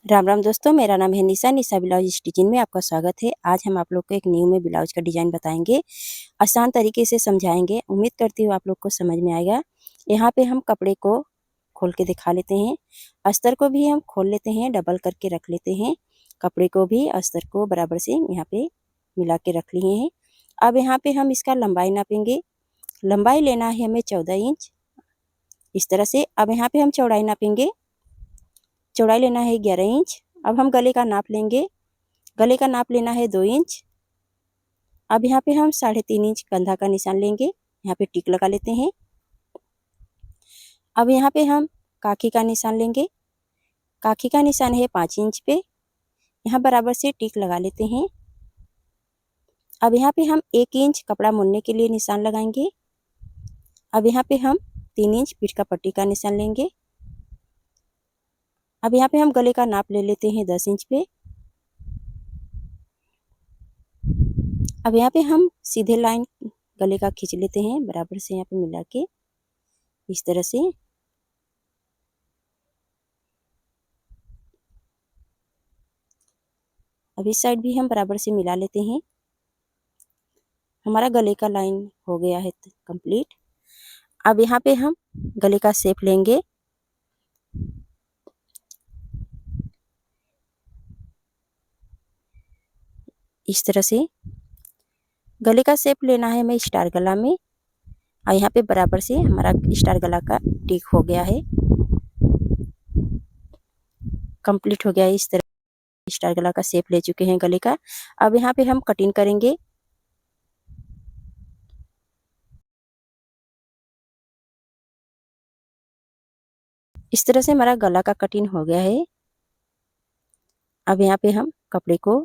राम राम दोस्तों, मेरा नाम है निशा। निशा ब्लाउज स्टिचिंग में आपका स्वागत है। आज हम आप लोग को एक न्यू में ब्लाउज का डिज़ाइन बताएंगे, आसान तरीके से समझाएंगे। उम्मीद करती हूँ आप लोग को समझ में आएगा। यहाँ पे हम कपड़े को खोल के दिखा लेते हैं। अस्तर को भी हम खोल लेते हैं, डबल करके रख लेते हैं। कपड़े को भी अस्तर को बराबर से यहाँ पे मिला के रख लिए हैं। अब यहाँ पे हम इसका लंबाई नापेंगे। लंबाई लेना है हमें 14 इंच, इस तरह से। अब यहाँ पे हम चौड़ाई नापेंगे। चौड़ाई लेना है 11 इंच। अब हम गले का नाप लेंगे। गले का नाप लेना है 2 इंच। अब यहाँ पे हम 3.5 इंच कंधा का निशान लेंगे। यहाँ पे टिक लगा लेते हैं। अब यहाँ पे हम काखी का निशान लेंगे। काखी का निशान है 5 इंच पे। यहाँ बराबर से टिक लगा लेते हैं। अब यहाँ पे हम 1 इंच कपड़ा मुड़ने के लिए निशान लगाएंगे। अब यहाँ पे हम 3 इंच पीठ का पट्टी का निशान लेंगे। अब यहाँ पे हम गले का नाप ले लेते हैं 10 इंच पे। अब यहाँ पे हम सीधे लाइन गले का खींच लेते हैं, बराबर से यहाँ पे मिला के इस तरह से। अब इस साइड भी हम बराबर से मिला लेते हैं। हमारा गले का लाइन हो गया है कंप्लीट। अब यहाँ पे हम गले का शेप लेंगे। इस तरह से गले का शेप लेना है हमें स्टार गला में। और यहाँ पे बराबर से हमारा स्टार गला का टिक हो गया है, कंप्लीट हो गया है। इस तरह स्टार गला का शेप ले चुके हैं गले का। अब यहाँ पे हम कटिंग करेंगे। इस तरह से हमारा गला का कटिंग हो गया है। अब यहाँ पे हम कपड़े को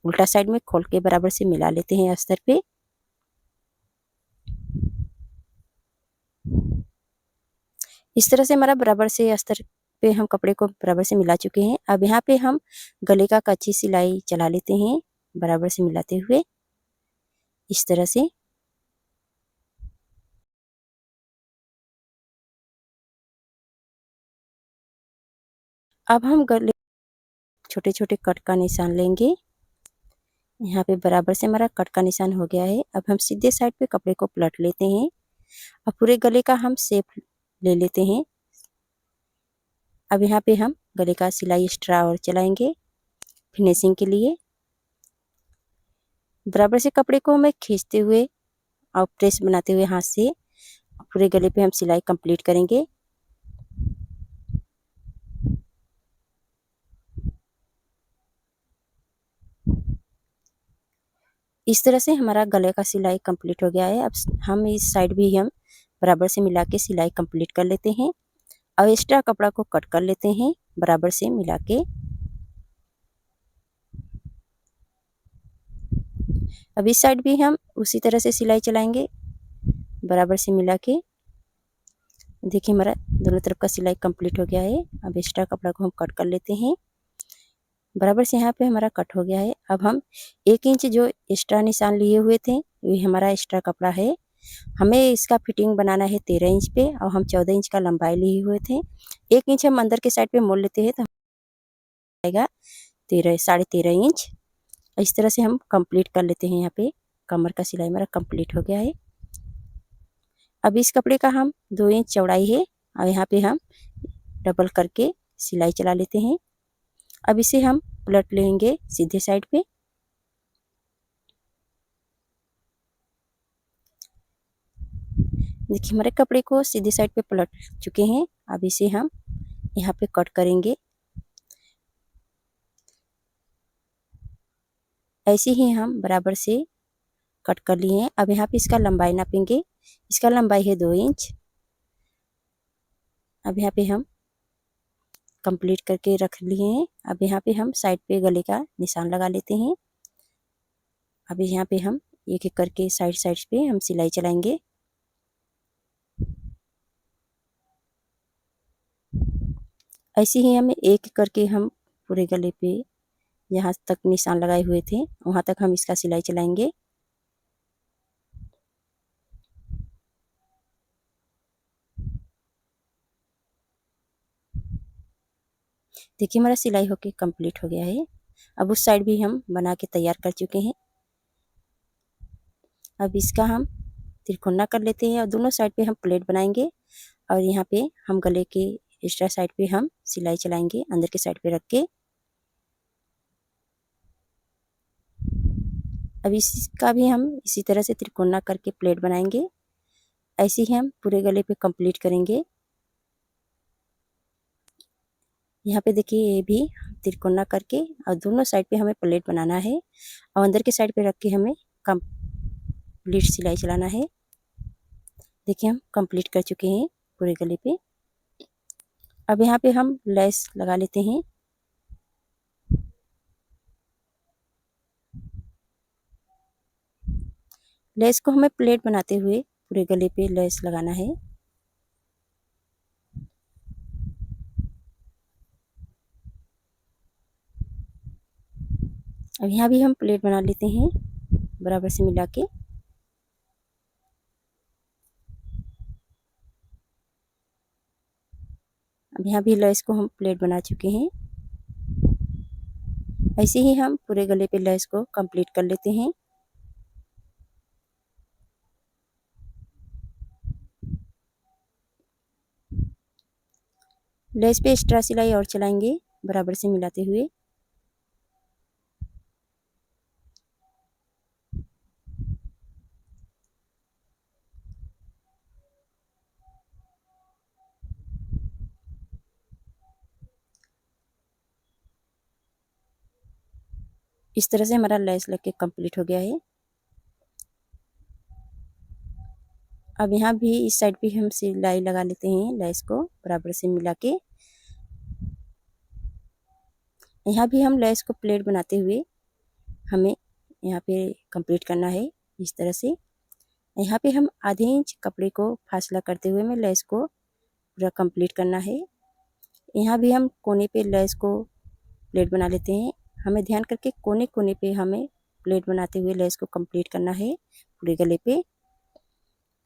उल्टा साइड में खोल के बराबर से मिला लेते हैं अस्तर पे। इस तरह से हमारा बराबर से अस्तर पे हम कपड़े को बराबर से मिला चुके हैं। अब यहाँ पे हम गले का कच्ची सिलाई चला लेते हैं, बराबर से मिलाते हुए इस तरह से। अब हम गले छोटे छोटे कट का निशान लेंगे। यहाँ पे बराबर से हमारा कट का निशान हो गया है। अब हम सीधे साइड पे कपड़े को पलट लेते हैं। अब पूरे गले का हम शेप ले लेते हैं। अब यहाँ पे हम गले का सिलाई एक्स्ट्रा और चलाएंगे फिनिशिंग के लिए। बराबर से कपड़े को हमें खींचते हुए और प्रेस बनाते हुए हाथ से पूरे गले पे हम सिलाई कंप्लीट करेंगे। इस तरह से हमारा गले का सिलाई कंप्लीट हो गया है। अब हम इस साइड भी हम बराबर से मिला के सिलाई कंप्लीट कर लेते हैं। अब एक्स्ट्रा कपड़ा को कट कर लेते हैं बराबर से मिला के। अब इस साइड भी हम उसी तरह से सिलाई चलाएंगे, बराबर से मिला के। देखिए हमारा दोनों तरफ का सिलाई कंप्लीट हो गया है। अब एक्स्ट्रा कपड़ा को हम कट कर लेते हैं। बराबर से यहाँ पे हमारा कट हो गया है। अब हम 1 इंच जो एक्स्ट्रा निशान लिए हुए थे, ये हमारा एक्स्ट्रा कपड़ा है। हमें इसका फिटिंग बनाना है 13 इंच पे, और हम 14 इंच का लंबाई लिए हुए थे। 1 इंच हम अंदर के साइड पे मोड़ लेते हैं तो आएगा 13.5 इंच। इस तरह से हम कंप्लीट कर लेते हैं। यहाँ पे कमर का सिलाई हमारा कंप्लीट हो गया है। अब इस कपड़े का हम 2 इंच चौड़ाई है, और यहाँ पे हम डबल करके सिलाई चला लेते हैं। अब इसे हम पलट लेंगे सीधे साइड पे। देखिए हमारे कपड़े को सीधे साइड पे पलट चुके हैं। अब इसे हम यहाँ पे कट करेंगे। ऐसे ही हम बराबर से कट कर लिए हैं। अब यहाँ पे इसका लंबाई नापेंगे। इसका लंबाई है 2 इंच। अब यहाँ पे हम कंप्लीट करके रख लिए हैं। अब यहाँ पे हम साइड पे गले का निशान लगा लेते हैं। अब यहाँ पे हम एक एक करके साइड साइड पे हम सिलाई चलाएंगे। ऐसे ही हमें एक करके हम पूरे गले पे जहाँ तक निशान लगाए हुए थे वहाँ तक हम इसका सिलाई चलाएंगे। देखिए हमारा सिलाई होके कंप्लीट हो गया है। अब उस साइड भी हम बना के तैयार कर चुके हैं। अब इसका हम तिरकोना कर लेते हैं और दोनों साइड पे हम प्लेट बनाएंगे और यहाँ पे हम गले के एक्स्ट्रा साइड पे हम सिलाई चलाएंगे अंदर के साइड पे रख के। अब इसका भी हम इसी तरह से तिरकोना करके प्लेट बनाएंगे। ऐसे ही हम पूरे गले पे कंप्लीट करेंगे। यहाँ पे देखिए ये भी तिरकोना करके और दोनों साइड पे हमें प्लेट बनाना है और अंदर के साइड पे रख के हमें कंप्लीट सिलाई चलाना है। देखिए हम कंप्लीट कर चुके हैं पूरे गले पे। अब यहाँ पे हम लेस लगा लेते हैं। लेस को हमें प्लेट बनाते हुए पूरे गले पे लेस लगाना है। अब यहाँ भी हम प्लेट बना लेते हैं बराबर से मिला के। अब यहाँ भी लेस को हम प्लेट बना चुके हैं। ऐसे ही हम पूरे गले पे लेस को कंप्लीट कर लेते हैं। लेस पे एक्स्ट्रा सिलाई और चलाएंगे बराबर से मिलाते हुए। इस तरह से हमारा लेस लग के कंप्लीट हो गया है। अब यहाँ भी इस साइड पे हम सिलाई लगा लेते हैं लेस को बराबर से मिला के। यहाँ भी हम लेस को प्लेट बनाते हुए हमें यहाँ पे कंप्लीट करना है इस तरह से। यहाँ पे हम आधे इंच कपड़े को फासला करते हुए में लेस को पूरा कंप्लीट करना है। यहाँ भी हम कोने पे लेस को प्लेट बना लेते हैं। हमें ध्यान करके कोने कोने पे हमें प्लेट बनाते हुए लेस को कंप्लीट करना है पूरे गले पे।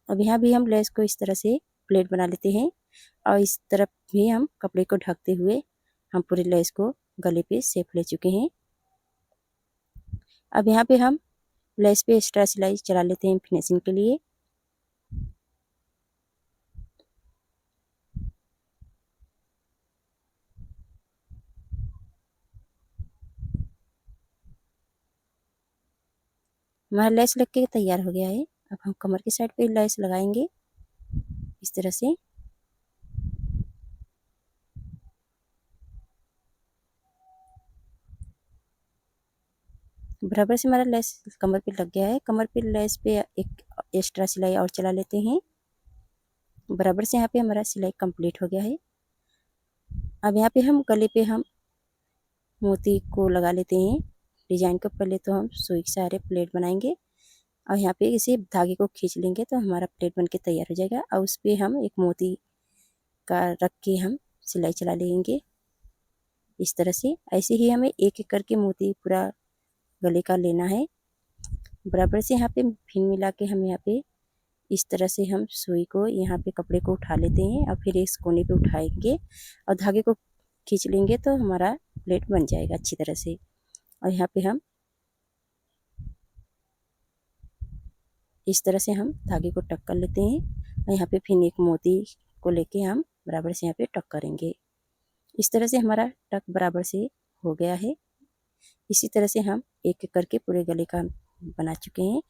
अब यहाँ भी हम लेस को इस तरह से प्लेट बना लेते हैं और इस तरफ भी हम कपड़े को ढकते हुए हम पूरे लेस को गले पे शेप ले चुके हैं। अब यहाँ पे हम लेस पे एक्स्ट्रा सिलाई चला लेते हैं फिनिशिंग के लिए। हमारा लेस लग के तैयार हो गया है। अब हम कमर की साइड पे लेस लगाएंगे इस तरह से। बराबर से हमारा लेस कमर पे लग गया है। कमर पे लेस पे एक एक्स्ट्रा सिलाई और चला लेते हैं। बराबर से यहाँ पे हमारा सिलाई कंप्लीट हो गया है। अब यहाँ पे हम गले पे हम मोती को लगा लेते हैं डिजाइन को। पहले तो हम सुई के सहारे प्लेट बनाएंगे और यहाँ पे इसे धागे को खींच लेंगे तो हमारा प्लेट बन के तैयार हो जाएगा। और उस पर हम एक मोती का रख के हम सिलाई चला लेंगे इस तरह से। ऐसे ही हमें एक एक करके मोती पूरा गले का लेना है। बराबर से यहाँ पे फिन मिला के हम यहाँ पे इस तरह से हम सुई को यहाँ पे कपड़े को उठा लेते हैं और फिर इस कोने पे उठाएंगे और धागे को खींच लेंगे तो हमारा प्लेट बन जाएगा अच्छी तरह से। और यहाँ पे हम इस तरह से हम धागे को टक कर लेते हैं और यहाँ पे फिर एक मोती को लेके हम बराबर से यहाँ पे टक करेंगे। इस तरह से हमारा टक बराबर से हो गया है। इसी तरह से हम एक एक करके पूरे गले का बना चुके हैं।